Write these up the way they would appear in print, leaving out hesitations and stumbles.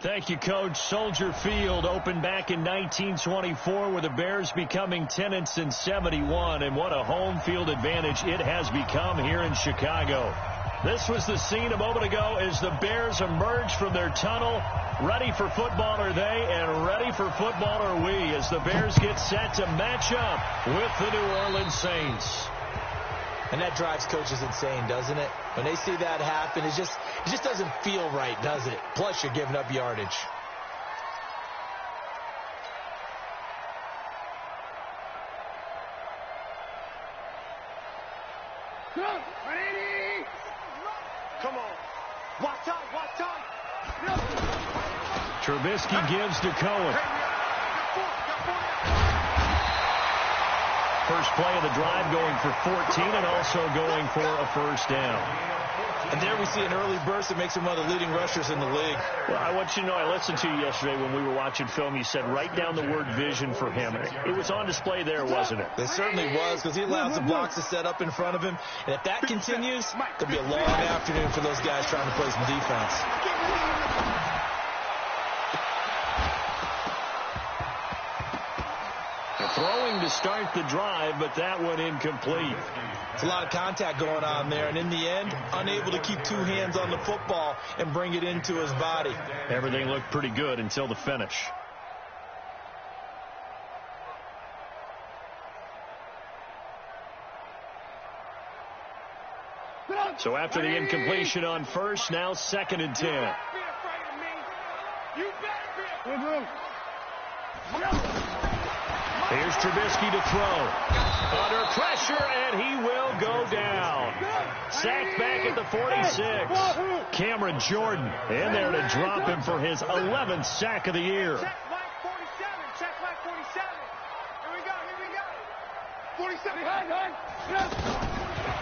Thank you, Coach. Soldier Field opened back in 1924 with the Bears becoming tenants in 71, and what a home field advantage it has become here in Chicago. This was the scene a moment ago as the Bears emerged from their tunnel. Ready for football are they, and ready for football are we as the Bears get set to match up with the New Orleans Saints. And that drives coaches insane, doesn't it? When they see that happen, it just doesn't feel right, does it? Plus, you're giving up yardage. Come on. Watch out, watch out. Trubisky gives to Cohen. First play of the drive going for 14 and also going for a first down. And there we see an early burst that makes him one of the leading rushers in the league. Well, I want you to know, I listened to you yesterday when we were watching film. You said write down the word vision for him. It was on display there, wasn't it? It certainly was, because he allows the blocks to set up in front of him. And if that continues, it could be a long afternoon for those guys trying to play some defense. Throwing to start the drive, but that one incomplete. It's a lot of contact going on there, and in the end, unable to keep two hands on the football and bring it into his body. Everything looked pretty good until the finish. So after the incompletion on first, now 2nd and 10. Here's Trubisky to throw. Under pressure, and he will go down. Sacked back at the 46. Cameron Jordan in there to drop him for his 11th sack of the year. Check line 47. Check line 47. Here we go. 47.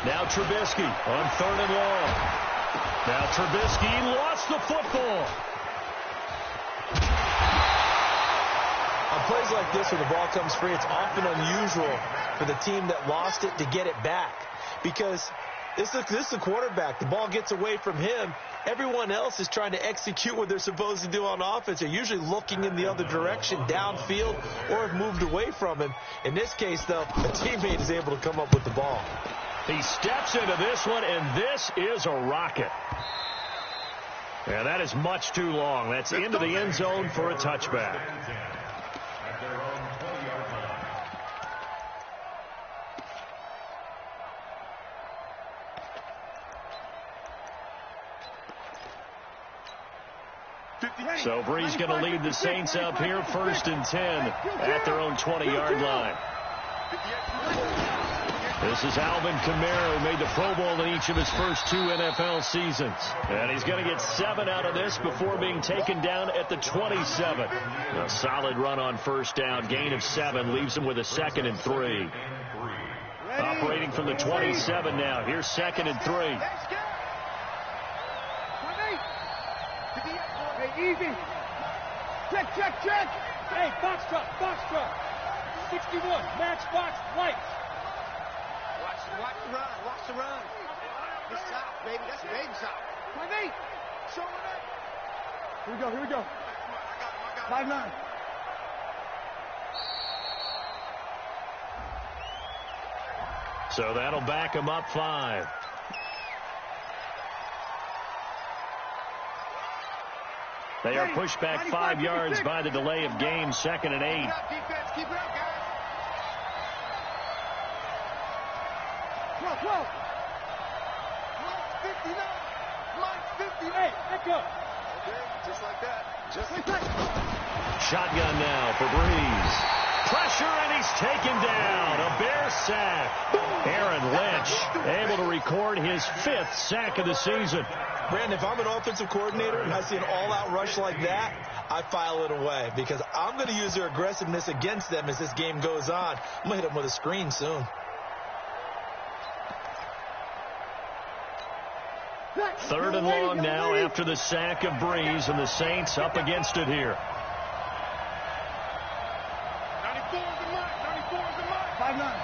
Now Trubisky on 3rd and long. Now Trubisky lost the football. On plays like this where the ball comes free, it's often unusual for the team that lost it to get it back. Because this is the quarterback. The ball gets away from him. Everyone else is trying to execute what they're supposed to do on offense. They're usually looking in the other direction, downfield, or have moved away from him. In this case, though, a teammate is able to come up with the ball. He steps into this one, and this is a rocket. Yeah, that is much too long. That's into the end zone for a touchback. So Brees going to lead the Saints up here, 1st and 10 at their own 20-yard line. This is Alvin Kamara, who made the Pro Bowl in each of his first 2 NFL seasons. And he's going to get 7 out of this before being taken down at the 27. A solid run on first down. Gain of 7 leaves him with a 2nd and 3. Operating from the 27 now. Here's 2nd and 3. Easy. Check. Hey, box truck. 61, matchbox lights. Watch the run. This south, baby. That's baby south. My mate. Show it up. Here we go. 5-9. So that'll back him up 5. They are pushed back 5 yards by the delay of game, 2nd and 8. Keep it up, guys. 12. 59. 58. Let's go. Okay, just like that. Shotgun now for Brees. Pressure, and he's taken down. A Bear sack. Aaron Lynch able to record his 5th sack of the season. Brandon, if I'm an offensive coordinator and I see an all-out rush like that, I file it away because I'm going to use their aggressiveness against them as this game goes on. I'm going to hit them with a screen soon. 3rd and long now after the sack of Brees, and the Saints up against it here. 94 is the mark. 5-9.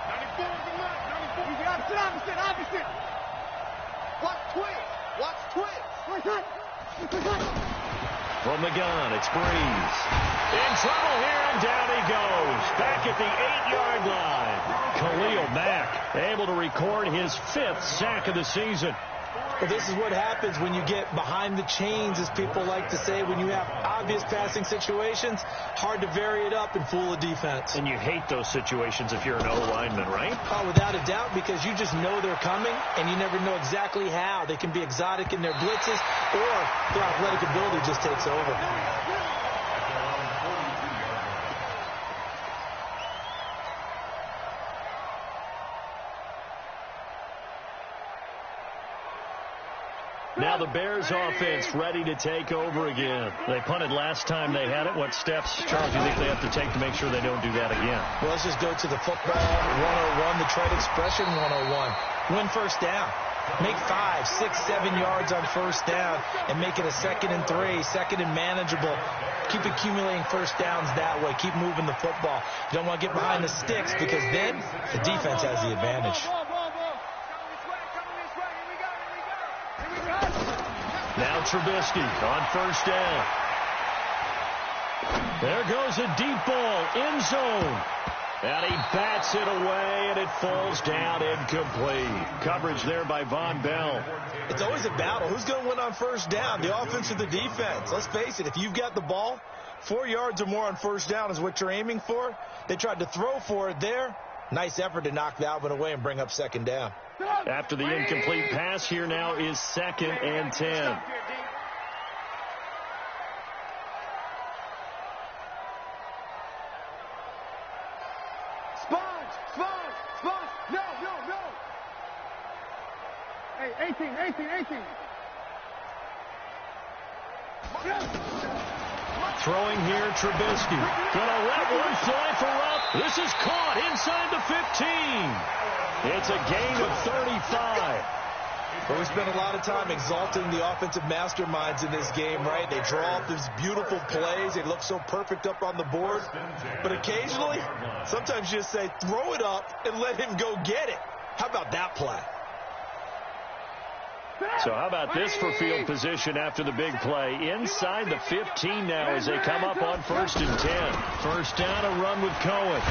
94 is the mark. 94. Opposite. Watch twist. From the gun, it's Breeze. In trouble here, and down he goes. Back at the 8-yard line. Khalil Mack able to record his 5th sack of the season. Well, this is what happens when you get behind the chains, as people like to say. When you have obvious passing situations, hard to vary it up and fool a defense. And you hate those situations if you're an O-lineman, right? Oh, without a doubt, because you just know they're coming, and you never know exactly how. They can be exotic in their blitzes, or their athletic ability just takes over. Now the Bears offense ready to take over again. They punted last time they had it. What steps, Charles, do you think they have to take to make sure they don't do that again? Well, let's just go to the football 101, the trade expression 101. Win first down. Make 5, 6, 7 yards on first down and make it a 2nd and 3, 2nd and manageable. Keep accumulating first downs that way. Keep moving the football. You don't want to get behind the sticks because then the defense has the advantage. Now Trubisky on first down. There goes a deep ball, end zone. And he bats it away, and it falls down incomplete. Coverage there by Von Bell. It's always a battle. Who's going to win on first down, the offense or the defense? Let's face it, if you've got the ball, 4 yards or more on first down is what you're aiming for. They tried to throw for it there. Nice effort to knock that one away and bring up second down. After the incomplete pass, here now is 2nd and 10. Sponge. No. Hey, 18. Throwing here, Trubisky. Gonna let one fly for Rupp. This is caught inside the 15. It's a gain of 35. But we spent a lot of time exalting the offensive masterminds in this game, right? They draw up these beautiful plays. They look so perfect up on the board. But occasionally, sometimes you just say, throw it up and let him go get it. How about that play? So how about this for field position after the big play? Inside the 15 now as they come up on 1st and 10. First down, a run with Cohen.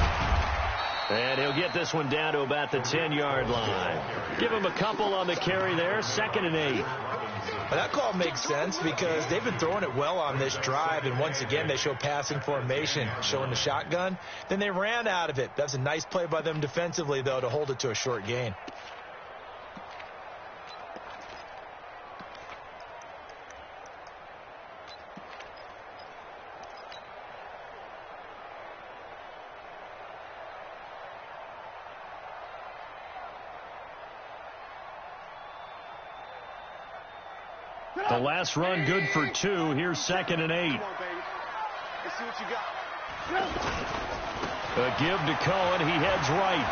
And he'll get this one down to about the 10-yard line. Give him a couple on the carry there. 2nd and 8. Well, that call makes sense because they've been throwing it well on this drive. And once again, they show passing formation, showing the shotgun. Then they ran out of it. That's a nice play by them defensively, though, to hold it to a short gain. The last run good for 2. Here's 2nd and 8. Let's see what you got. A give to Cohen. He heads right.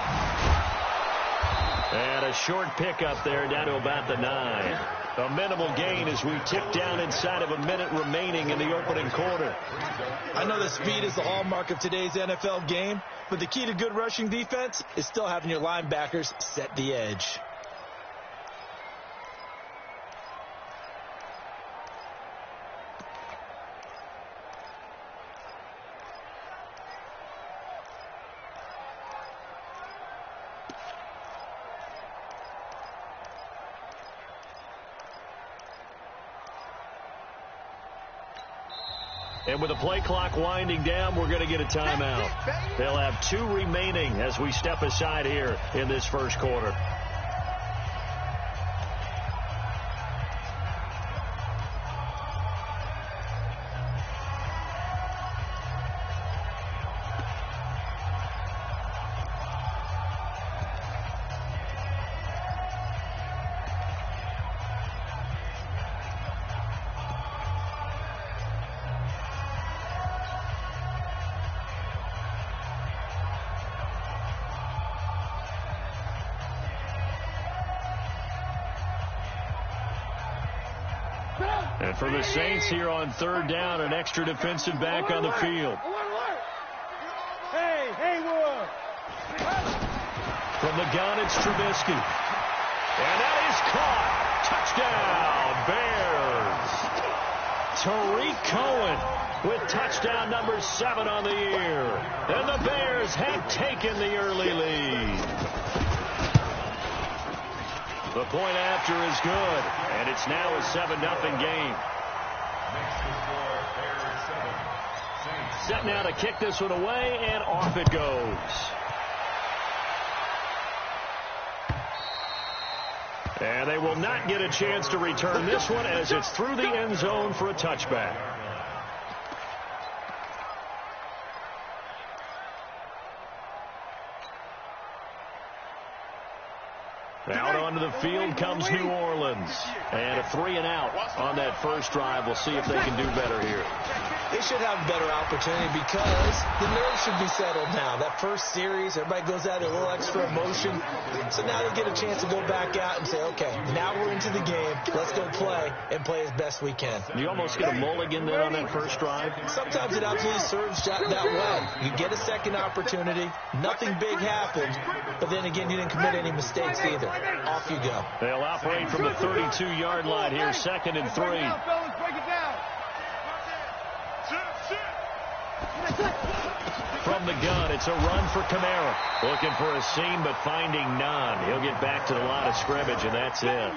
And a short pickup there down to about the 9. A minimal gain as we tick down inside of a minute remaining in the opening quarter. I know that speed is the hallmark of today's NFL game, but the key to good rushing defense is still having your linebackers set the edge. And with the play clock winding down, we're going to get a timeout. They'll have 2 remaining as we step aside here in this first quarter. And for the Saints here on 3rd down, an extra defensive back on the field. Hey, Haywood. From the gun, it's Trubisky. And that is caught. Touchdown, Bears. Tariq Cohen with touchdown number 7 on the year. And the Bears have taken the early lead. The point after is good, and it's now a 7-0 game. Set now to kick this one away, and off it goes. And they will not get a chance to return this one as it's through the end zone for a touchback. Out onto the field comes New Orleans. And a 3-and-out on that first drive. We'll see if they can do better here. They should have a better opportunity because the nerves should be settled now. That first series, everybody goes out a little extra emotion. So now they get a chance to go back out and say, okay, now we're into the game. Let's go play and play as best we can. You almost get a mulligan then on that first drive? Sometimes it absolutely serves that way. You get a second opportunity. Nothing big happened. But then again, you didn't commit any mistakes either. Off you go. They'll operate from the 32-yard line here, 2nd and 3. From the gun, it's a run for Kamara. Looking for a seam, but finding none. He'll get back to the line of scrimmage, and that's it.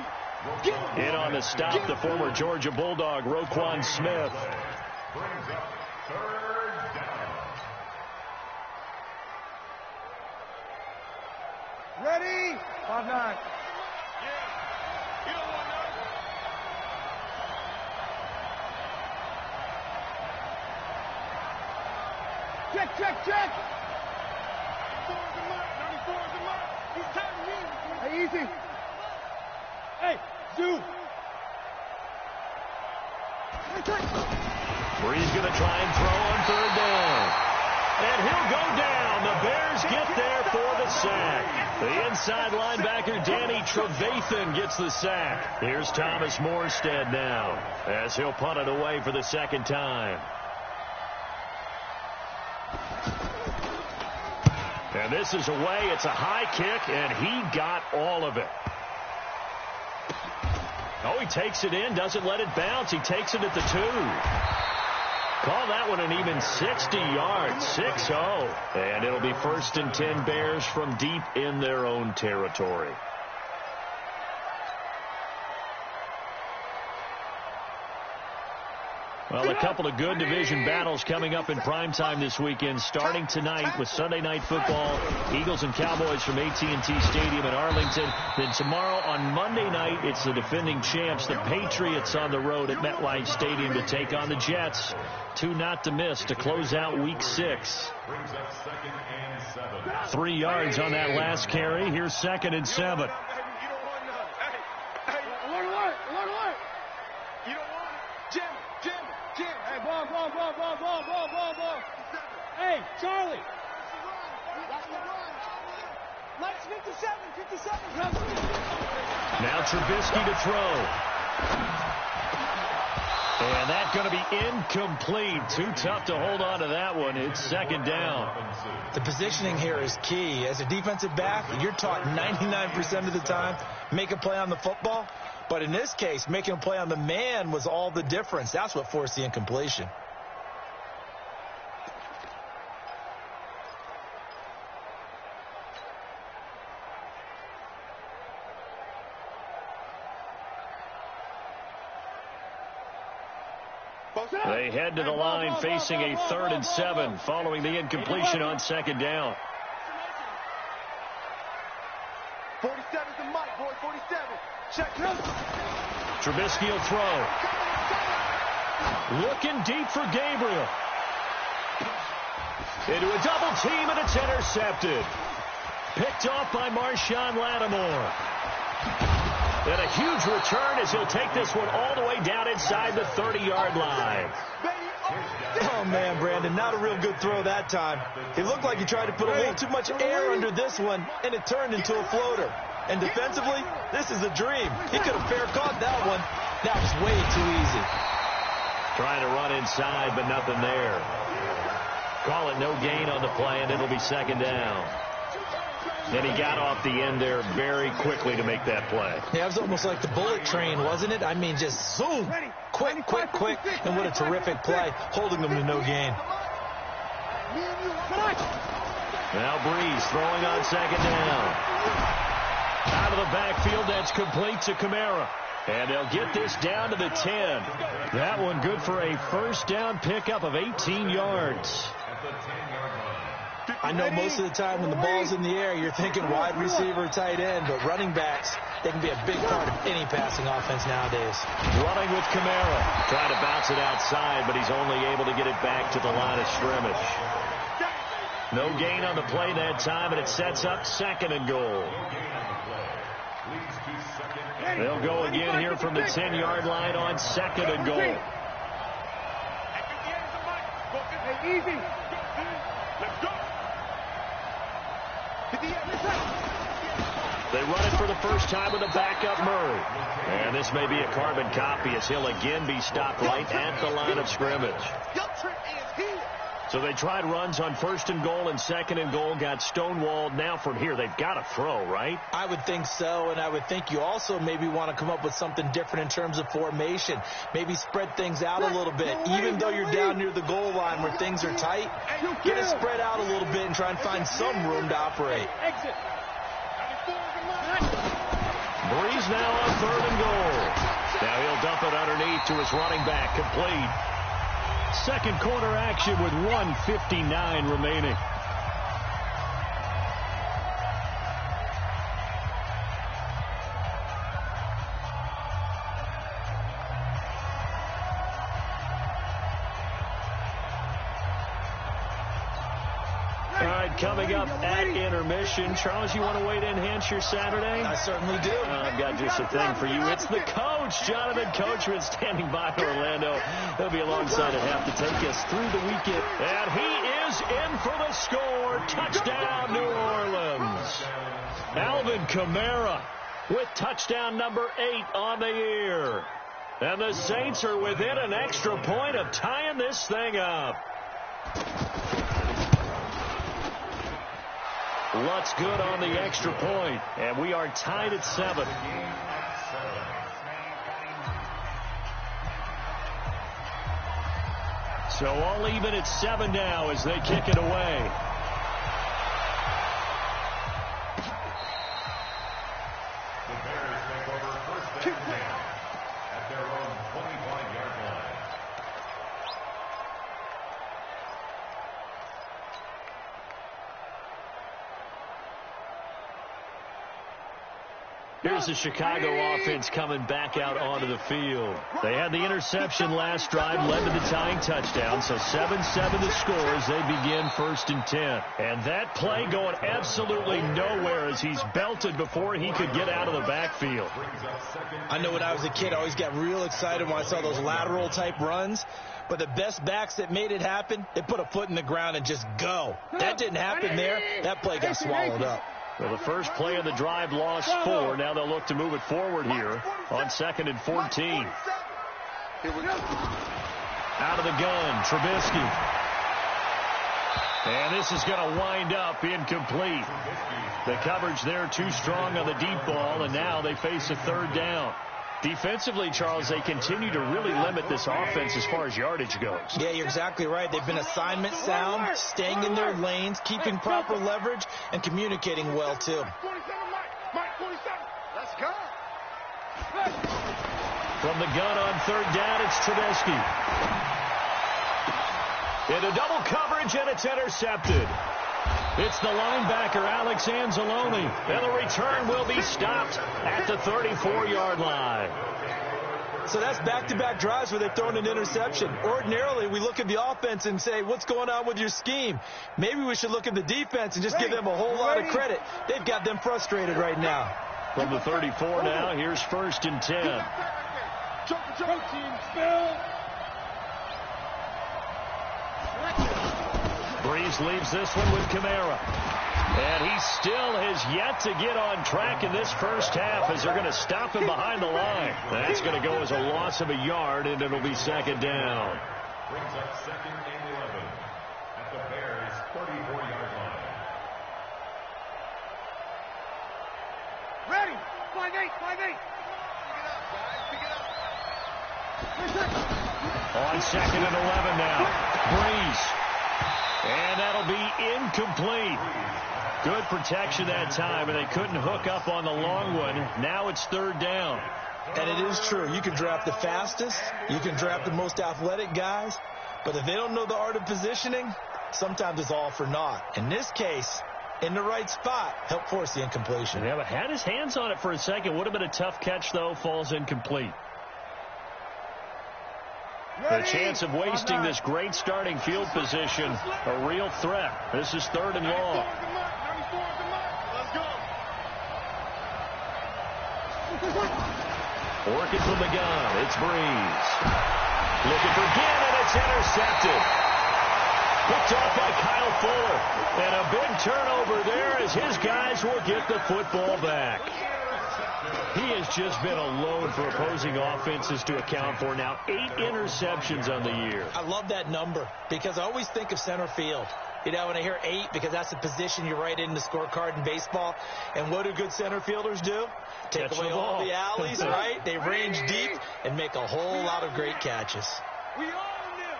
In on the stop, the former Georgia Bulldog, Roquan Smith. Ready? 5-9. Check. 94 is the mark. He's tired of me. Hey, easy. Hey, Zoo. Bree's going to try and throw on 3rd down. And he'll go down. The Bears get there for the sack. The inside linebacker, Danny Trevathan, gets the sack. Here's Thomas Morstead now as he'll punt it away for the 2nd time. And this is away. It's a high kick, and he got all of it. Oh, he takes it in, doesn't let it bounce. He takes it at the 2. Call that one an even 60 yards, 6-0. And it'll be 1st and 10 Bears from deep in their own territory. Well, a couple of good division battles coming up in primetime this weekend, starting tonight with Sunday Night Football, Eagles and Cowboys from AT&T Stadium in Arlington. Then tomorrow on Monday night, it's the defending champs, the Patriots, on the road at MetLife Stadium to take on the Jets. 2 not to miss to close out Week 6. 3 yards on that last carry. Here's 2nd and 7. Ball. Hey, Charlie. Let's 57. Now Trubisky to throw. And that's going to be incomplete. Too tough to hold on to that one. It's 2nd down. The positioning here is key. As a defensive back, you're taught 99% of the time, make a play on the football. But in this case, making a play on the man was all the difference. That's what forced the incompletion. They head to the line facing a 3rd and 7 following the incompletion on 2nd down. 47's the mic, boy. 47. Check. Trubisky will throw. Looking deep for Gabriel. Into a double team, and it's intercepted. Picked off by Marshawn Lattimore. And a huge return as he'll take this one all the way down inside the 30-yard line. Oh, man, Brandon, not a real good throw that time. It looked like he tried to put a little too much air under this one, and it turned into a floater. And defensively, this is a dream. He could have fair caught that one. That was way too easy. Trying to run inside, but nothing there. Call it no gain on the play, and it'll be 2nd down. And he got off the end there very quickly to make that play. Yeah, it was almost like the bullet train, wasn't it? I mean, just zoom, quick, and what a terrific play, holding them to no gain. Now Breeze throwing on second down. Out of the backfield, that's complete to Kamara. And they'll get this down to the 10. That one good for a first down pickup of 18 yards. I know most of the time when the ball's in the air, you're thinking wide receiver, tight end, but running backs, they can be a big part of any passing offense nowadays. Running with Kamara. Trying to bounce it outside, but he's only able to get it back to the line of scrimmage. No gain on the play that time, and it sets up second and goal. They'll go again here from the 10-yard line on second and goal. Easy. Let's go. They run it for the first time with a backup Murray. And this may be a carbon copy as he'll again be stopped right at the line of scrimmage. So they tried runs on first and goal and second and goal, got stonewalled. Now from here, they've got to throw, right? I would think so, and I would think you also maybe want to come up with something different in terms of formation. Maybe spread things out a little bit. Even though you're down near the goal line where things are tight, get it spread out a little bit and try and find some room to operate. Breeze now on third and goal. Now he'll dump it underneath to his running back, complete. Second quarter action with 1:59 remaining. Coming up at intermission. Charles, you want to wait to enhance your Saturday? I certainly do. I've got just a thing for you. It's the coach, Jonathan Coachman, standing by in Orlando. He'll be alongside at half to take us through the weekend. And he is in for the score. Touchdown, New Orleans. Alvin Kamara with touchdown number 8 on the year. And the Saints are within an extra point of tying this thing up. Lutt's good on the extra point, and we are tied at 7. So all even at 7 now as they kick it away. The Bears take over first and 10 at their own 25-yard line. Here's the Chicago offense coming back out onto the field. They had the interception last drive, led to the tying touchdown, so 7-7 the score as they begin first and 10. And that play going absolutely nowhere as he's belted before he could get out of the backfield. I know when I was a kid, I always got real excited when I saw those lateral type runs. But the best backs that made it happen, they put a foot in the ground and just go. That didn't happen there. That play got swallowed up. Well, the first play of the drive lost 4. Now they'll look to move it forward here on second and 14. Out of the gun, Trubisky. And this is going to wind up incomplete. The coverage there too strong on the deep ball, and now they face a third down. Defensively, Charles, they continue to really limit this offense as far as yardage goes. Yeah, you're exactly right. They've been assignment sound, staying in their lanes, keeping proper leverage, and communicating well, too. Let's go. From the gun on third down, it's Trubisky. Into double coverage, and it's intercepted. It's the linebacker, Alex Anzalone, and the return will be stopped at the 34-yard line. So that's back-to-back drives where they've thrown an interception. Ordinarily, we look at the offense and say, what's going on with your scheme? Maybe we should look at the defense and just give them a whole lot of credit. They've got them frustrated right now. From the 34 now, here's first and 10. Breeze leaves this one with Kamara. And he still has yet to get on track in this first half as they're going to stop him behind the line. That's going to go as a loss of a yard, and it'll be second down. Brings up second and 11 at the Bears' 34-yard line. Ready. 5-8, 5-8. On 2nd and 11 now. Breeze. And that'll be incomplete. Good protection that time, and they couldn't hook up on the long one. Now it's 3rd down. And it is true. You can draft the fastest. You can draft the most athletic guys. But if they don't know the art of positioning, sometimes it's all for naught. In this case, in the right spot, help force the incompletion. Yeah, but had his hands on it for a second. Would have been a tough catch, though. Falls incomplete. The chance of wasting this great starting field position, a real threat. This is 3rd and long. Working from the gun, it's Breeze. Looking for Ginn, and it's intercepted. Picked off by Kyle Fuller. And a big turnover there as his guys will get the football back. He has just been a load for opposing offenses to account for. Now 8 interceptions on the year. I love that number because I always think of center field. You know, when I hear 8, because that's the position you write in the scorecard in baseball. And what do good center filders do? Take away all the alleys, right? They range deep and make a whole lot of great catches. We own them.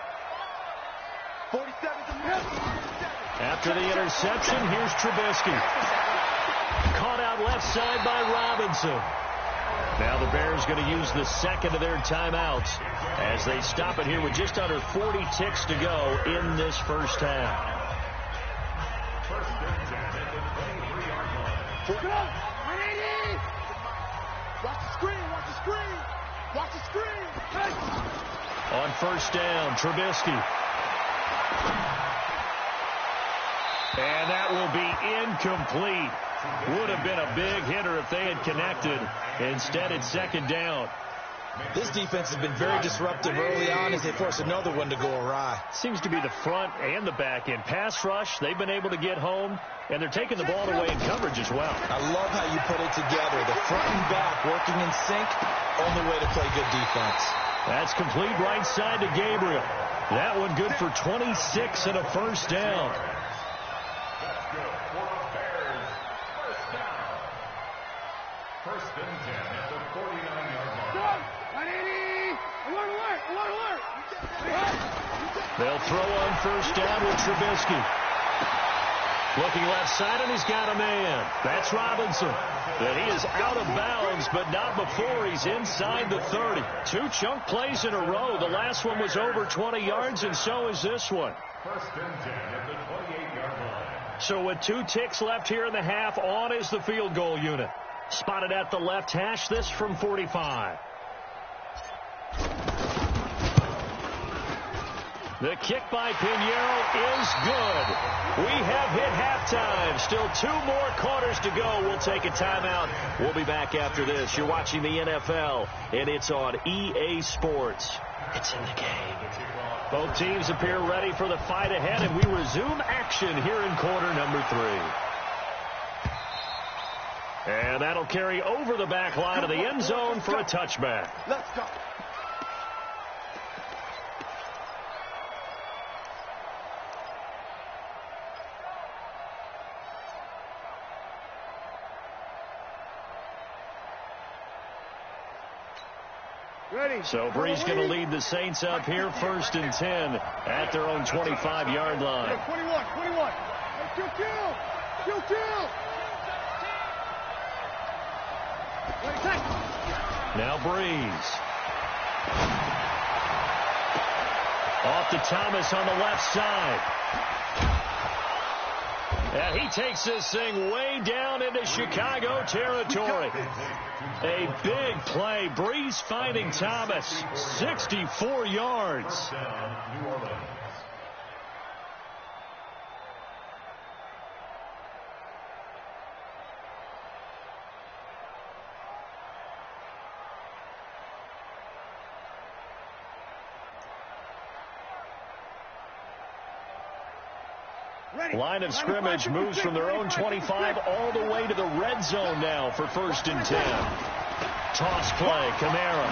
47 to 50. After the interception, here's Trubisky. Caught out left side by Robinson. Now the Bears going to use the second of their timeouts as they stop it here with just under 40 ticks to go in this first half. Watch the screen, watch the screen. Watch the screen. Hey. On 1st down, Trubisky. And that will be incomplete. Would have been a big hitter if they had connected. Instead, it's 2nd down. This defense has been very disruptive early on as they force another one to go awry. Seems to be the front and the back end. Pass rush, they've been able to get home, and they're taking the ball away in coverage as well. I love how you put it together. The front and back working in sync, only way to play good defense. That's complete right side to Gabriel. That one good for 26 and a 1st down. First and 10 at the 49-yard line. Alert. They'll throw on 1st down with Trubisky. Looking left side, and he's got a man. That's Robinson. And he is out of bounds, but not before he's inside the 30. 2 chunk plays in a row. The last one was over 20 yards, and so is this one. First and 10 at the 28-yard line. So with 2 ticks left here in the half, on is the field goal unit. Spotted at the left hash, this from 45. The kick by Pinheiro is good. We have hit halftime. Still 2 more quarters to go. We'll take a timeout. We'll be back after this. You're watching the NFL, and it's on EA Sports. It's in the game. Both teams appear ready for the fight ahead, and we resume action here in quarter number 3. And that'll carry over the back line of the end zone for a touchback. Let's go. Ready. So Breeze going to lead the Saints up here, 1st and 10 at their own 25-yard line. 21. Hey, kill. Now Breeze. Off to Thomas on the left side. And he takes this thing way down into Chicago territory. A big play. Breeze finding Thomas. 64 yards. New Orleans. Line of scrimmage moves from their own 25 all the way to the red zone now for 1st and 10. Toss play, Kamara.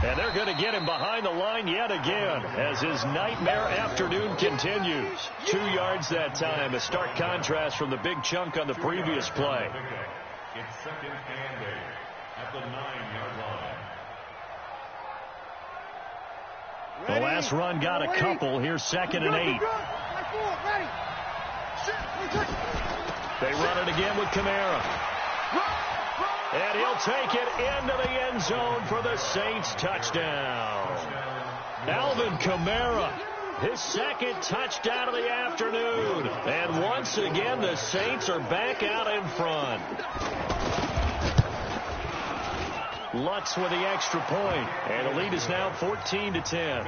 And they're going to get him behind the line yet again as his nightmare afternoon continues. 2 yards that time, a stark contrast from the big chunk on the previous play. It's second and 8 at the 9-yard line. The last run got a couple. Here's second and 8. They run it again with Kamara. And he'll take it into the end zone for the Saints touchdown. Alvin Kamara, his second touchdown of the afternoon. And once again, the Saints are back out in front. Lutz with the extra point, and the lead is now 14-10.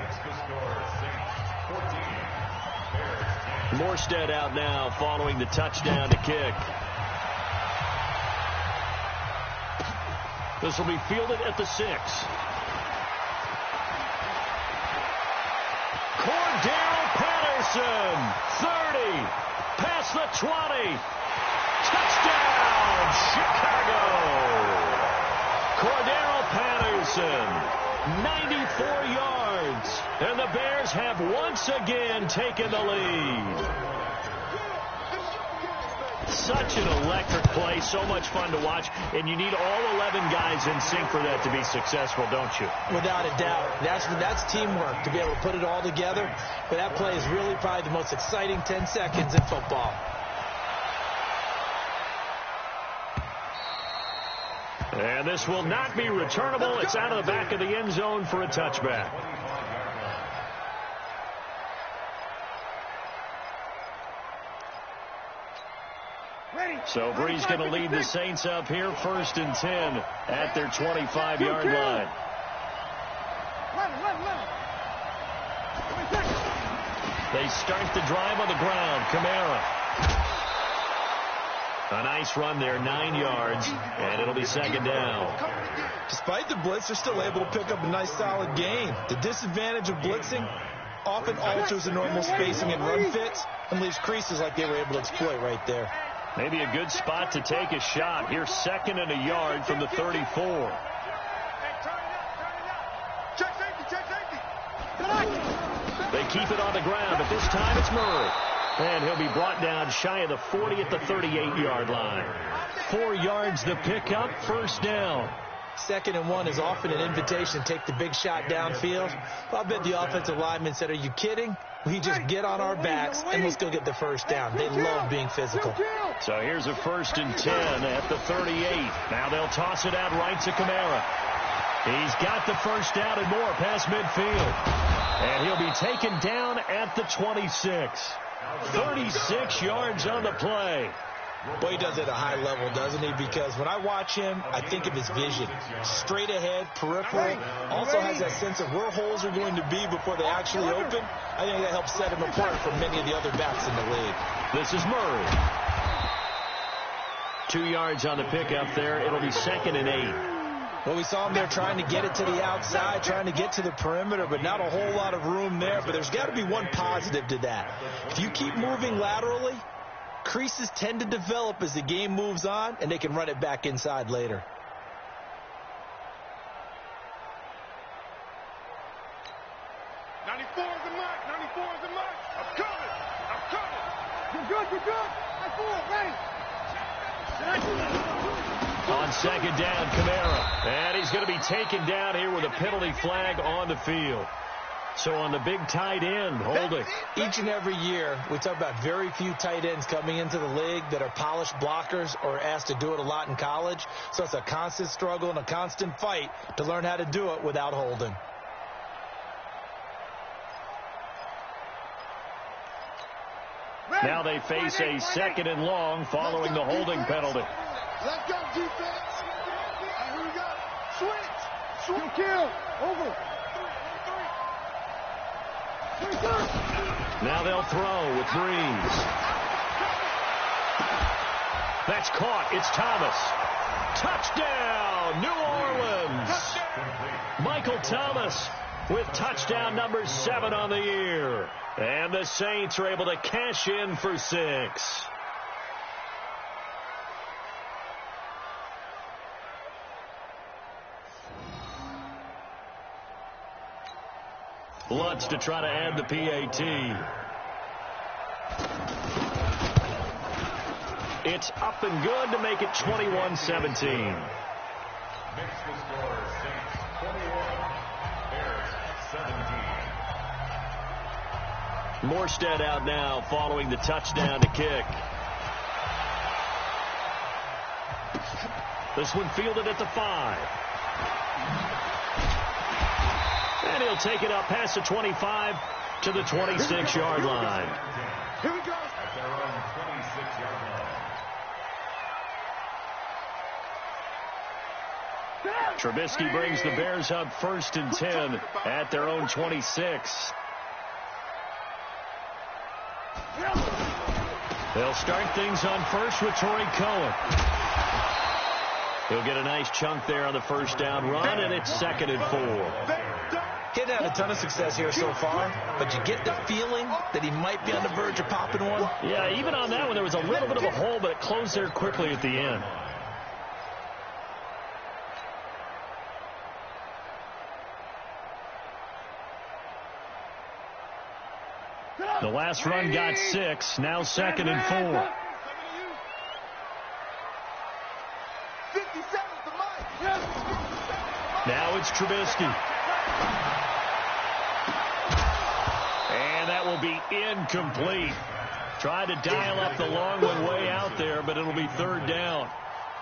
Morstead out now following the touchdown to kick. This will be fielded at the 6. Cordell Patterson, 30, past the 20. Touchdown, Chicago. Cordell Patterson, 94 yards. And the Bears have once again taken the lead. Such an electric play, so much fun to watch, and you need all 11 guys in sync for that to be successful, don't you? Without a doubt. That's teamwork to be able to put it all together. But that play is really probably the most exciting 10 seconds in football. And this will not be returnable. It's out of the back of the end zone for a touchback. So Bree's going to lead the Saints up here, 1st and 10 at their 25-yard line. They start the drive on the ground. Kamara. A nice run there, 9 yards, and it'll be second down. Despite the blitz, they're still able to pick up a nice solid gain. The disadvantage of blitzing often alters the normal spacing and run fits and leaves creases like they were able to exploit right there. Maybe a good spot to take a shot. Here's 2nd and a yard from the 34. They keep it on the ground, but this time it's Murray. And he'll be brought down shy of the 40 at the 38-yard line. 4 yards the pickup, 1st down. 2nd and 1 is often an invitation to take the big shot downfield. Well, I bet the offensive lineman said, are you kidding? We just get on our backs and we'll still get the 1st down. They love being physical. So here's a 1st and 10 at the 38. Now they'll toss it out right to Kamara. He's got the 1st down and more past midfield. And he'll be taken down at the 26. 36 yards on the play. Boy, he does it at a high level, doesn't he? Because when I watch him, I think of his vision. Straight ahead, peripheral. Also has that sense of where holes are going to be before they actually open. I think that helps set him apart from many of the other backs in the league. This is Murray. 2 yards on the pickup there. It'll be 2nd and 8. Well, we saw him there trying to get it to the outside, trying to get to the perimeter, but not a whole lot of room there. But there's got to be one positive to that. If you keep moving laterally, creases tend to develop as the game moves on, and they can run it back inside later. '94 is the mark. 94 is the mark. I'm coming. I'm coming. You're good. You're good. Ready. On 2nd down, Kamara. And he's going to be taken down here with a penalty flag on the field. So on the big tight end, holding. Each and every year, we talk about very few tight ends coming into the league that are polished blockers or asked to do it a lot in college. So it's a constant struggle and a constant fight to learn how to do it without holding. Now they face a 2nd and long following the holding penalty. Let's go, defense. Here we go. Switch. Kill. Over. Now they'll throw with Breeze. That's caught. It's Thomas. Touchdown, New Orleans. Michael Thomas with touchdown number 7 on the year. And the Saints are able to cash in for 6. Lutz to try to add the PAT. It's up and good to make it 21-17. Makes the score Saints 21, Bears 17. Morstead out now following the touchdown to kick. This one fielded at the 5. And he'll take it up past the 25 to the 26-yard line. Here we go. At their own 26-yard line. Trubisky brings the Bears up 1st and 10 at their own 26. They'll start things on first with Torrey Cohen. He'll get a nice chunk there on the first down run, and it's 2nd and 4. He hasn't had a ton of success here so far, but you get the feeling that he might be on the verge of popping one. Yeah, even on that one, there was a little bit of a hole, but it closed there quickly at the end. The last run got 6, now 2nd and 4. 57 to Mike. Now it's Trubisky. And that will be incomplete. Tried to dial up the long one way out there, but it'll be 3rd down.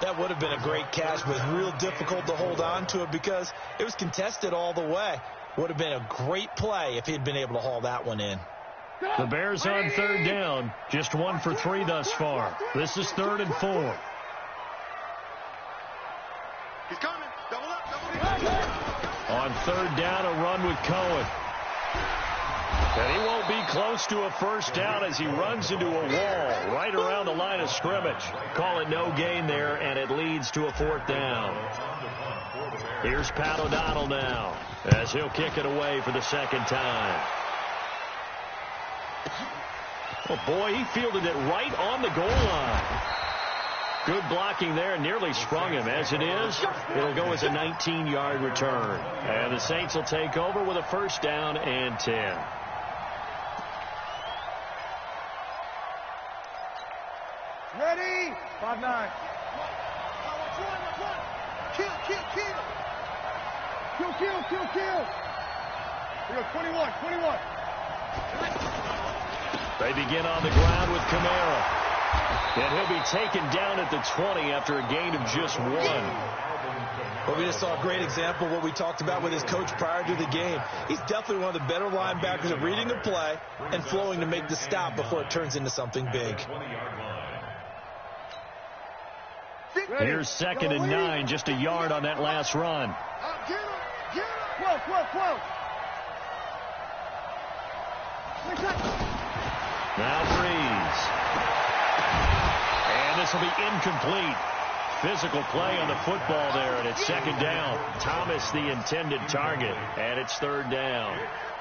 That would have been a great catch, but real difficult to hold on to it because it was contested all the way. Would have been a great play if he'd been able to haul that one in. The Bears on 3rd down. Just 1 for 3 thus far. This is 3rd and 4. He's coming. Double up. On 3rd down, a run with Cohen. And he won't be close to a first down as he runs into a wall right around the line of scrimmage. Call it no gain there, and it leads to a 4th down. Here's Pat O'Donnell now as he'll kick it away for the 2nd time. Oh, boy, he fielded it right on the goal line. Good blocking there, nearly sprung him. As it is, it'll go as a 19-yard return. And the Saints will take over with a 1st down and 10. Ready? 5-9. Kill. Here we go, 21. They begin on the ground with Kamara. And he'll be taken down at the 20 after a gain of just 1. Well, we just saw a great example of what we talked about with his coach prior to the game. He's definitely one of the better linebackers at reading the play and flowing to make the stop before it turns into something big. Here's 2nd and 9, just a yard on that last run. Get him. 12. Now Breeze. And this will be incomplete. Physical play on the football there, and it's 2nd down. Thomas the intended target, and it's 3rd down.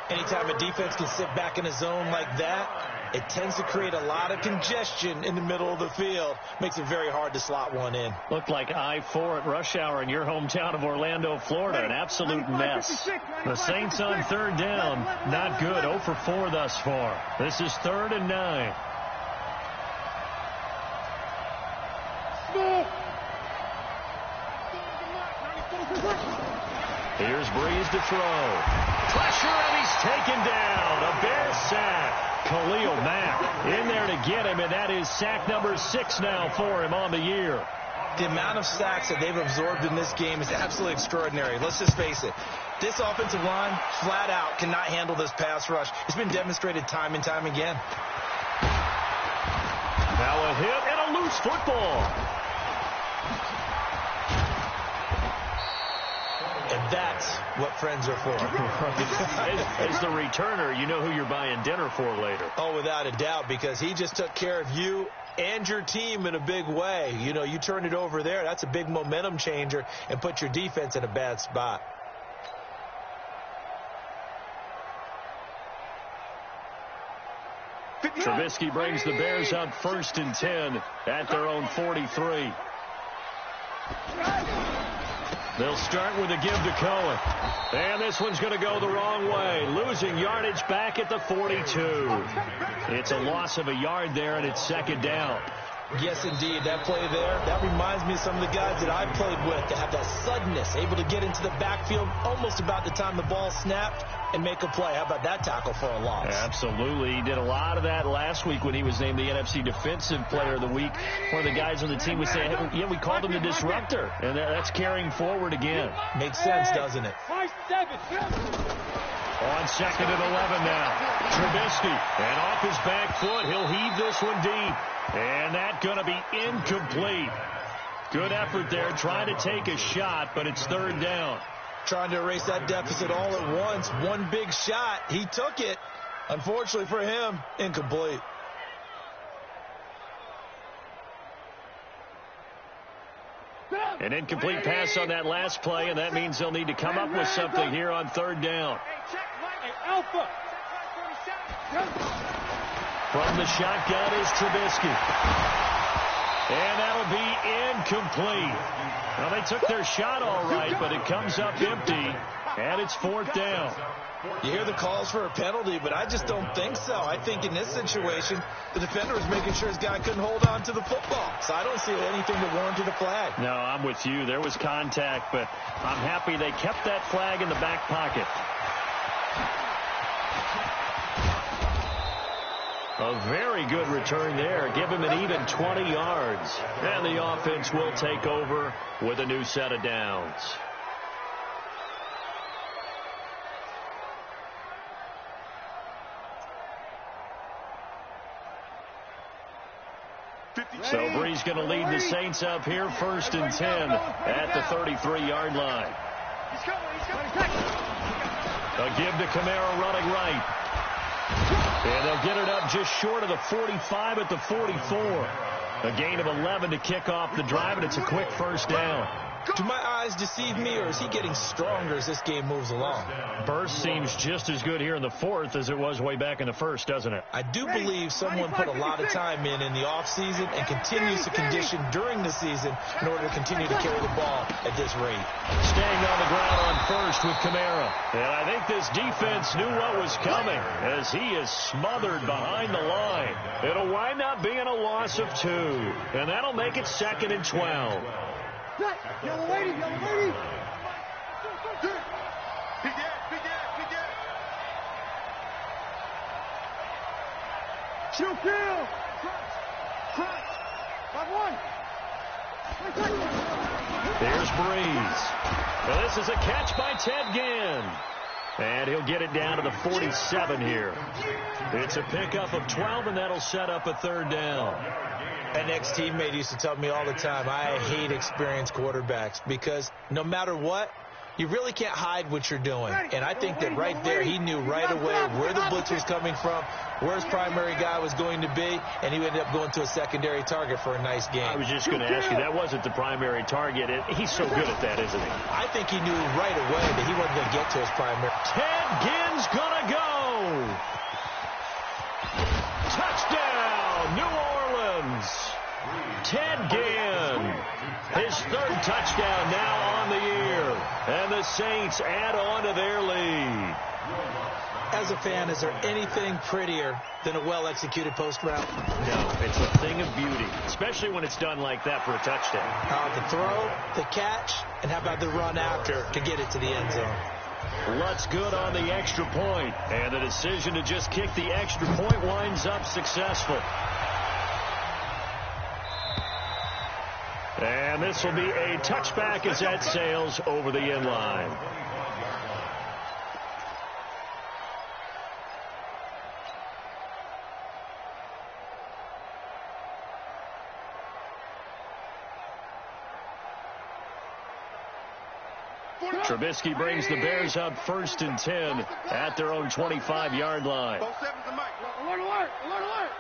Anytime a defense can sit back in a zone like that, it tends to create a lot of congestion in the middle of the field. Makes it very hard to slot one in. Looked like I-4 at rush hour in your hometown of Orlando, Florida. An absolute mess. The Saints on 3rd down. Not good. 0 for 4 thus far. This is 3rd and 9. Here's Breeze to throw. Pressure, and he's taken down. A Bear sack. Khalil Mack in there to get him, and that is sack number 6 now for him on the year. The amount of sacks that they've absorbed in this game is absolutely extraordinary. Let's just face it. This offensive line, flat out, cannot handle this pass rush. It's been demonstrated time and time again. Now a hit and a loose football. And that's what friends are for. As the returner, you know who you're buying dinner for later. Oh, without a doubt, because he just took care of you and your team in a big way. You know, you turn it over there, that's a big momentum changer and put your defense in a bad spot. Trubisky brings the Bears up 1st and 10 at their own 43. They'll start with a give to Cohen. And this one's going to go the wrong way. Losing yardage back at the 42. It's a loss of a yard there, and it's 2nd down. Yes, indeed. That play there, that reminds me of some of the guys that I played with that have that suddenness, able to get into the backfield almost about the time the ball snapped and make a play. How about that tackle for a loss? Absolutely. He did a lot of that last week when he was named the NFC Defensive Player of the Week. One of the guys on the team was saying, hey, yeah, we called him the disruptor, and that's carrying forward again. Makes sense, doesn't it? On 2nd and 11 now. Trubisky, and off his back foot, he'll heave this one deep. And that's going to be incomplete. Good effort there, trying to take a shot, but it's 3rd down. Trying to erase that deficit all at once. One big shot. He took it. Unfortunately for him, incomplete. An incomplete pass on that last play, and that means they'll need to come up with something here on 3rd down. Alpha. From the shotgun is Trubisky. And that'll be incomplete. Well, they took their shot all right, but it comes up empty, and it's 4th down. You hear the calls for a penalty, but I just don't think so. I think in this situation, the defender was making sure his guy couldn't hold on to the football. So I don't see anything that warranted a flag. No, I'm with you. There was contact, but I'm happy they kept that flag in the back pocket. A very good return there. Give him an even 20 yards. And the offense will take over with a new set of downs. So Bree's going to lead the Saints up here 1st and 10 at the 33-yard line. A give to Kamara running right. And they'll get it up just short of the 45 at the 44. A gain of 11 to kick off the drive, and it's a quick 1st down. Do my eyes deceive me, or is he getting stronger as this game moves along? Burst seems just as good here in the 4th as it was way back in the 1st, doesn't it? I do believe someone put a lot of time in the offseason and continues to condition during the season in order to continue to carry the ball at this rate. Staying on the ground on 1st with Kamara. And I think this defense knew what was coming as he is smothered behind the line. It'll wind up being a loss of 2. And that'll make it 2nd and 12. Yellow lady, yellow lady. Big Ed. Chill kill. Crunch. 5-1. There's Breeze. Now this is a catch by Ted Ginn. And he'll get it down to the 47 here. It's a pickup of 12, and that'll set up a 3rd down. An ex-teammate used to tell me all the time, I hate experienced quarterbacks because no matter what, you really can't hide what you're doing. And I think that right there, he knew right away where the blitz was coming from, where his primary guy was going to be, and he ended up going to a secondary target for a nice game. I was just going to ask you, that wasn't the primary target. He's so good at that, isn't he? I think he knew right away that he wasn't going to get to his primary. Ted Ginn's going to go. Touchdown, New Orleans. Ted Ginn, his 3rd touchdown now on the year, and the Saints add on to their lead. As a fan, is there anything prettier than a well-executed post route? No, it's a thing of beauty, especially when it's done like that for a touchdown. The throw, the catch, and how about the run after to get it to the end zone? Lutz good on the extra point, and the decision to just kick the extra point winds up successful. And this will be a touchback as that sails over the end line. Trubisky brings the Bears up 1st and 10 at their own 25-yard line. Alert, alert, alert, alert.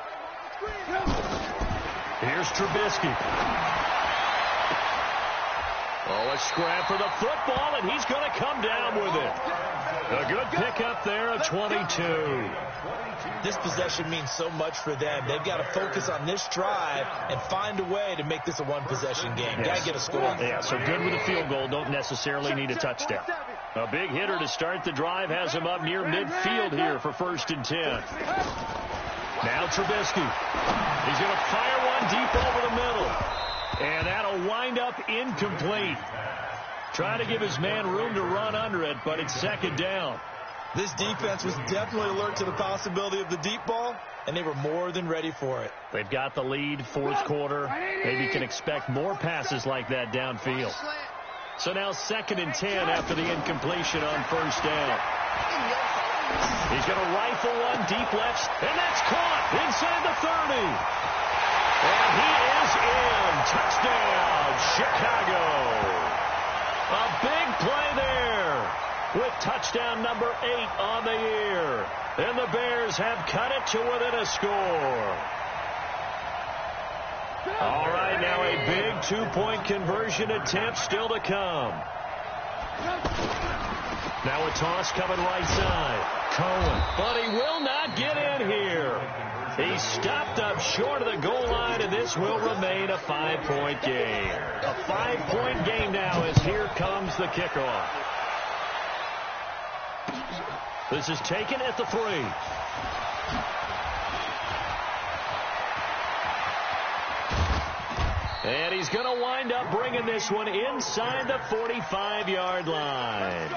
Here's Trubisky. Oh, a scrap for the football, and he's going to come down with it. A good pickup there of 22. This possession means so much for them. They've got to focus on this drive and find a way to make this a one-possession game. Yes. Got to get a score. Yeah, so good with a field goal. Don't necessarily need a touchdown. A big hitter to start the drive has him up near midfield here for 1st and 10. Now Trubisky. He's going to fire one deep over the middle. And that'll wind up incomplete. Trying to give his man room to run under it, but it's second down. This defense was definitely alert to the possibility of the deep ball, and they were more than ready for it. They've got the lead, fourth quarter. Maybe can expect more passes like that downfield. So now 2nd and 10 after the incompletion on first down. He's going to rifle one deep left, and that's caught inside the 30. And he is in. Touchdown, Chicago. A big play there with touchdown number 8 on the year. And the Bears have cut it to within a score. All right, now a big 2-point conversion attempt still to come. Now a toss coming right side. Cohen, but he will not get in here. He stopped up short of the goal line, and this will remain a 5-point game. A 5-point game now as here comes the kickoff. This is taken at the 3. And he's going to wind up bringing this one inside the 45-yard line.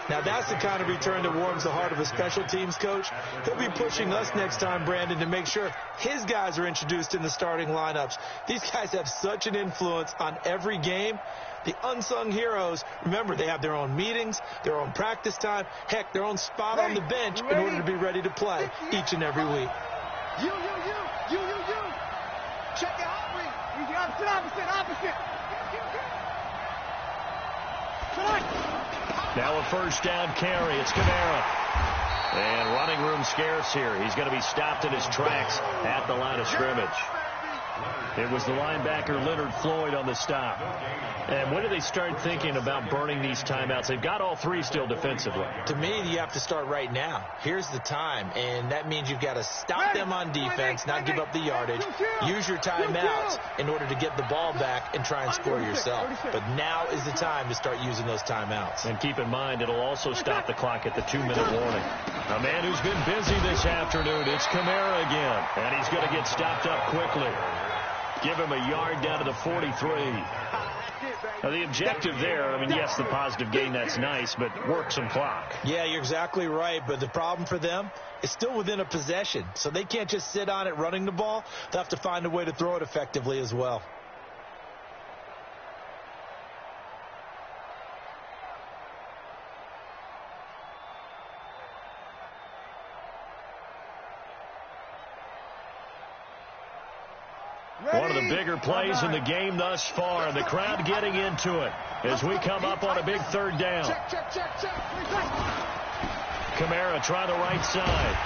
Now, that's the kind of return that warms the heart of a special teams coach. He'll be pushing us next time, Brandon, to make sure his guys are introduced in the starting lineups. These guys have such an influence on every game. The unsung heroes, remember, they have their own meetings, their own practice time, heck, their own spot on the bench in order to be ready to play each and every week. You. Check it out, He's the opposite. Now a first down carry. It's Kamara. And running room scarce here. He's going to be stopped in his tracks at the line of scrimmage. It was the linebacker Leonard Floyd on the stop. And when do they start thinking about burning these timeouts? They've got all 3 still defensively. To me, you have to start right now. Here's the time, and that means you've got to stop them on defense, not give up the yardage, use your timeouts in order to get the ball back and try and score yourself. But now is the time to start using those timeouts. And keep in mind, it'll also stop the clock at the 2-minute warning. A man who's been busy this afternoon, it's Kamara again, and he's going to get stopped up quickly. Give him a yard down to the 43. Now, the objective there, I mean, yes, the positive gain, that's nice, but work some clock. Yeah, you're exactly right, but the problem for them is still within a possession, so they can't just sit on it running the ball. They'll have to find a way to throw it effectively as well. One of the bigger plays in the game thus far. The crowd getting into it as we come up on a big 3rd down. Kamara trying the right side.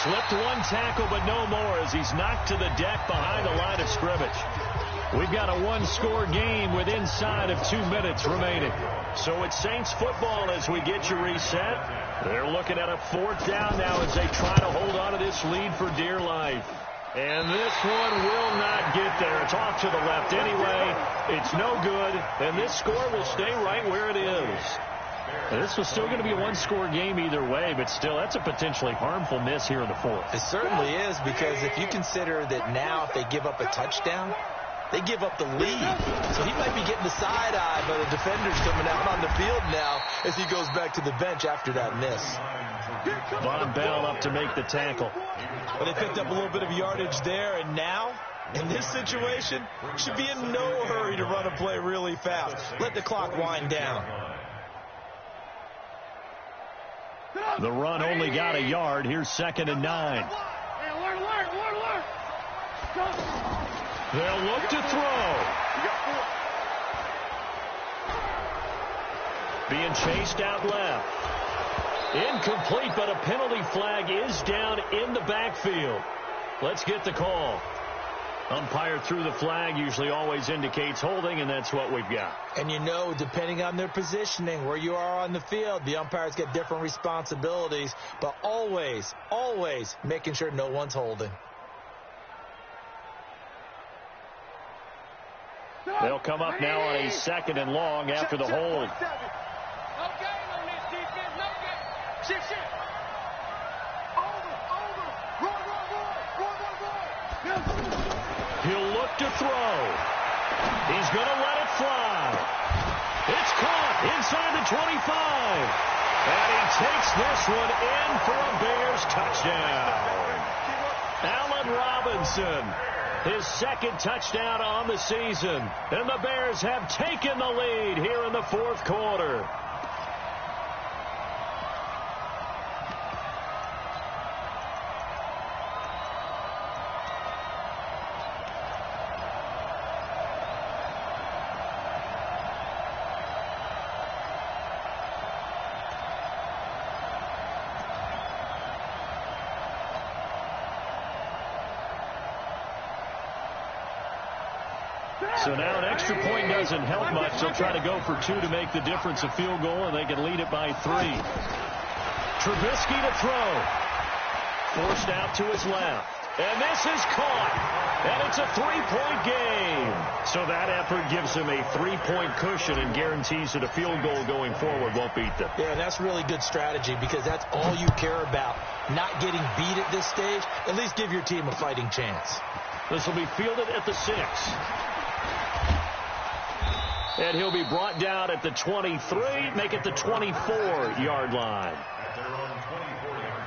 Slipped one tackle, but no more as he's knocked to the deck behind the line of scrimmage. We've got a 1-score game with inside of 2 minutes remaining. So it's Saints football as we get you reset. They're looking at a 4th down now as they try to hold on to this lead for dear life. And this one will not get there. It's off to the left anyway. It's no good. And this score will stay right where it is. And this was still going to be a 1-score game either way, but still, that's a potentially harmful miss here in the 4th. It certainly is, because if you consider that now if they give up a touchdown, they give up the lead. So he might be getting the side-eye by the defenders coming out on the field now as he goes back to the bench after that miss. Von Bell up to make the tackle. Well, they picked up a little bit of yardage there, and now, in this situation, should be in no hurry to run a play really fast. Let the clock wind down. The run only got a yard. Here's 2nd and 9. They'll look to throw. Being chased out left. Incomplete, but a penalty flag is down in the backfield. Let's get the call. Umpire threw the flag, usually always indicates holding, and that's what we've got. And you know, depending on their positioning, where you are on the field, the umpires get different responsibilities, but always, always making sure no one's holding. They'll come up now on a 2nd and long after the hold. He'll look to throw. He's going to let it fly. It's caught inside the 25. And he takes this one in for a Bears touchdown. Allen Robinson, his second touchdown on the season. And the Bears have taken the lead here in the fourth quarter. So now an extra point doesn't help much. They'll try to go for two to make the difference a field goal, and they can lead it by 3. Trubisky to throw. Forced out to his left. And this is caught. And it's a 3-point game. So that effort gives him a 3-point cushion and guarantees that a field goal going forward won't beat them. Yeah, and that's really good strategy because that's all you care about. Not getting beat at this stage. At least give your team a fighting chance. This will be fielded at the 6. And he'll be brought down at the 23, make it the 24-yard line. At their own 24-yard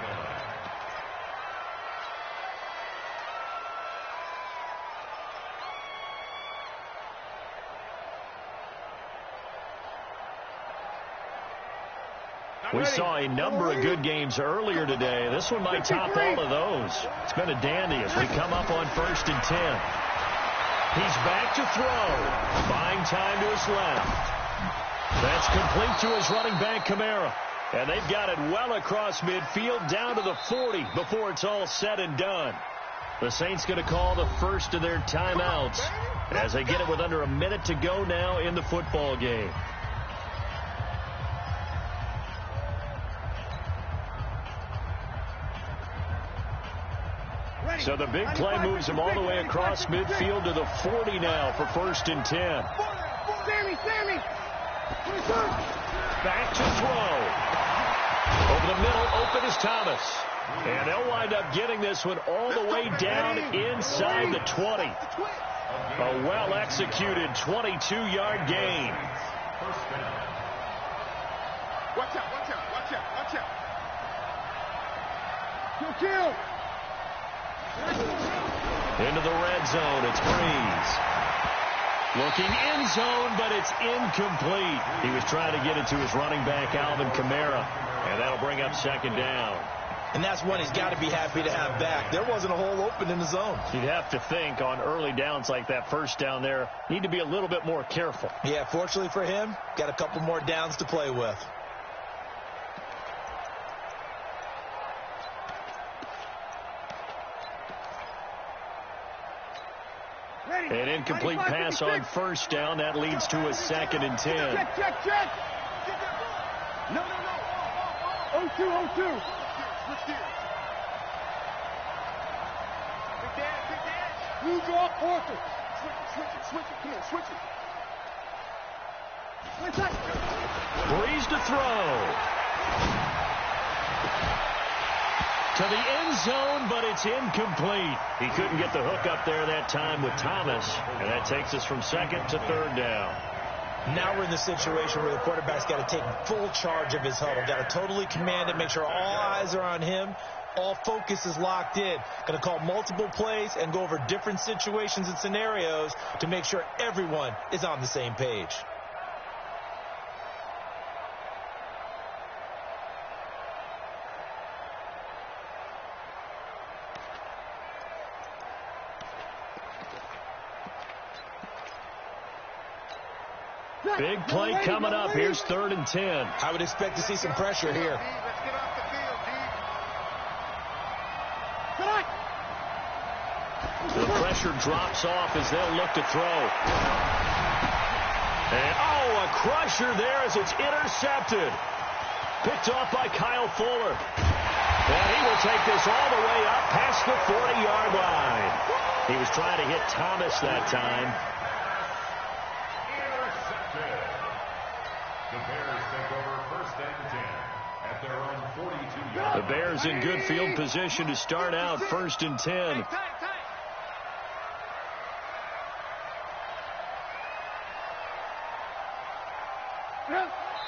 line. We saw a number of good games earlier today. This one might top all of those. It's been a dandy as we come up on 1st and 10. He's back to throw. Buying time to his left. That's complete to his running back, Kamara. And they've got it well across midfield down to the 40 before it's all said and done. The Saints going to call the first of their timeouts as they get it with under a minute to go now in the football game. So the big play moves him all the way across midfield to the 40 now for 1st and 10. Sammy! Back to throw. Over the middle, open is Thomas. And they'll wind up getting this one all the way down inside the 20. A well-executed 22-yard gain. Watch out. Kill. Into the red zone, it's Breeze. Looking end zone, but it's incomplete. He was trying to get it to his running back, Alvin Kamara, and that'll bring up 2nd down. And that's one he's got to be happy to have back. There wasn't a hole open in the zone. You'd have to think on early downs like that first down there, need to be a little bit more careful. Yeah, fortunately for him, got a couple more downs to play with. An incomplete pass on 1st down. That leads to a 2nd and 10. Check. No. 0-2. Switch gears. Big dash. You draw Porter. Switch it. Come here, switch it. Breeze to throw. To the end zone, but it's incomplete. He couldn't get the hook up there that time with Thomas, and that takes us from 2nd to 3rd down. Now we're in the situation where the quarterback's got to take full charge of his huddle. Got to totally command it, make sure all eyes are on him. All focus is locked in. Going to call multiple plays and go over different situations and scenarios to make sure everyone is on the same page. Big play coming up. Here's 3rd and 10. I would expect to see some pressure here. Let's get off the field, The pressure drops off as they'll look to throw. And, a crusher there as it's intercepted. Picked off by Kyle Fuller. And he will take this all the way up past the 40-yard line. He was trying to hit Thomas that time. The Bears take over 1st and 10 at their own 42-yard line. The Bears in good field position to start out 1st and 10.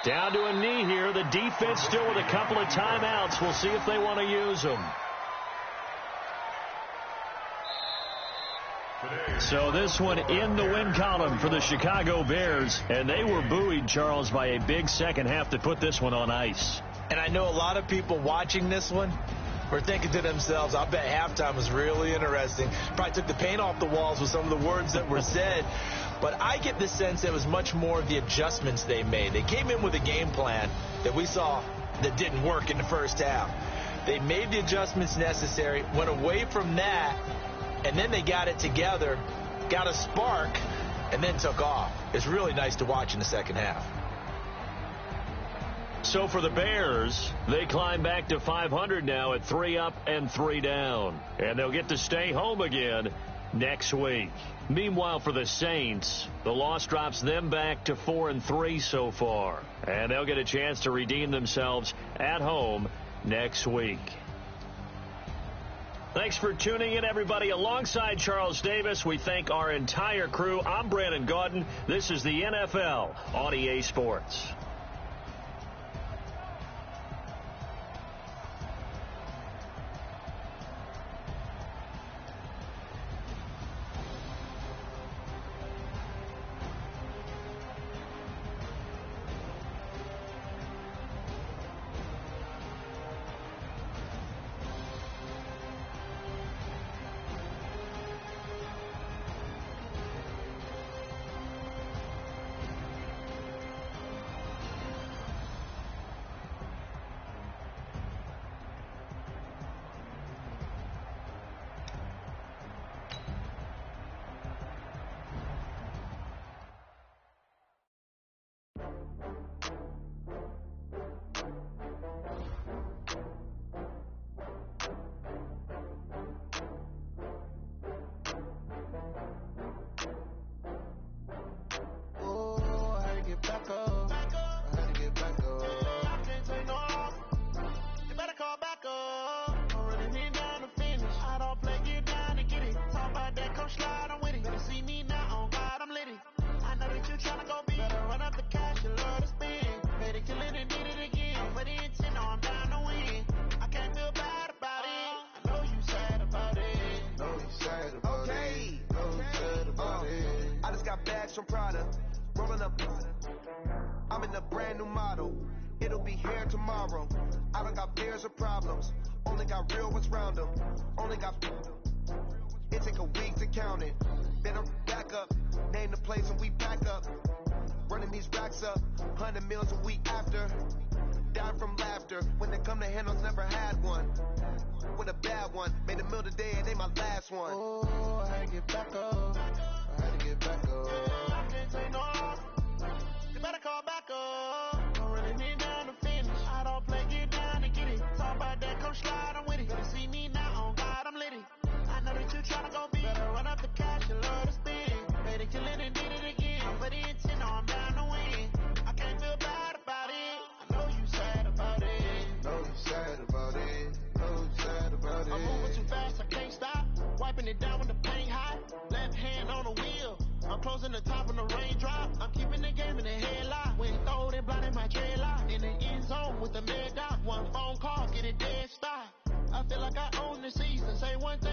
Down to a knee here. The defense still with a couple of timeouts. We'll see if they want to use them. So this one in the win column for the Chicago Bears. And they were buoyed, Charles, by a big second half to put this one on ice. And I know a lot of people watching this one were thinking to themselves, I bet halftime was really interesting. Probably took the paint off the walls with some of the words that were said. But I get the sense it was much more of the adjustments they made. They came in with a game plan that we saw that didn't work in the first half. They made the adjustments necessary, went away from that, and then they got it together, got a spark, and then took off. It's really nice to watch in the second half. So for the Bears, they climb back to 500 now at 3 up and 3 down. And they'll get to stay home again next week. Meanwhile, for the Saints, the loss drops them back to 4-3 so far. And they'll get a chance to redeem themselves at home next week. Thanks for tuning in, everybody. Alongside Charles Davis, we thank our entire crew. I'm Brandon Gaudin. This is the NFL on EA Sports. From Prada, rolling up. I'm in a brand new model. It'll be here tomorrow. I don't got fears or problems. Only got real ones round them. Only got. It take a week to count it. Better back up. Name the place and we pack up. Running these racks up. 100 meals a week after. Dying from laughter. When they come to handles, never had one. With a bad one. Made a meal today and they my last one. Oh, I had to get back up. I had to get back up. I can't take no loss. You better call back up. I'm running it down to finish. I don't play, get down and get it. Talk about that, come slide, I'm with it. Better see me now, on God, I'm litty. I know that you tryna go big. Better run up the cash and love to spend. Made it, kill it, and did it again. I'm ready and 10, I'm down to win. I can't feel bad about it. I know you sad about it. Know you sad about it. Know you sad about it. I'm moving too fast, I can't stop. Wiping it down when the paint hot. Left hand on the wheel. I'm closing the top when the raindrop. I'm keeping the game in the headlock. When throw it, blinding my dreadlock. In the end zone with the mad dot. One phone call, get it dead stop. I feel like I own the season. Say one thing.